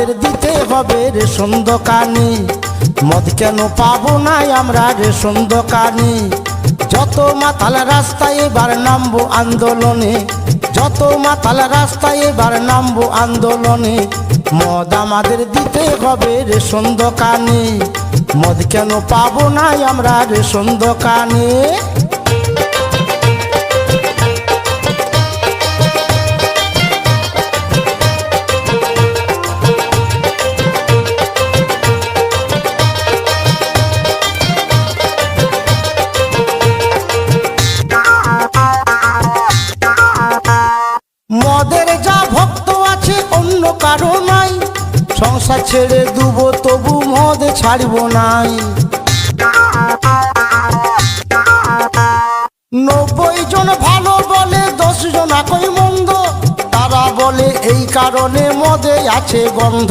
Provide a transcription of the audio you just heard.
আমাদের দিতে হবে রেশন দোকানে। মদ কেন পাবো না আমরা রেশন দোকানে? যত মাতাল রাস্তায় এবার নামবো আন্দোলনে, যত মাতাল রাস্তায় এবার নামবো আন্দোলনে। মদ আমাদের দিতে হবে রেশন দোকানে। মদ কেন পাবো না আমরা রেশন দোকানে? মদের যা ভক্ত আছে অন্য কারো নাই, সংসার ছেড়ে দুবো তবু মদ ছাড়ব নাই। 90 জন ভালো বলে 10 জন একই মন্দ, তারা বলে এই কারণে মদে আছে গন্ধ।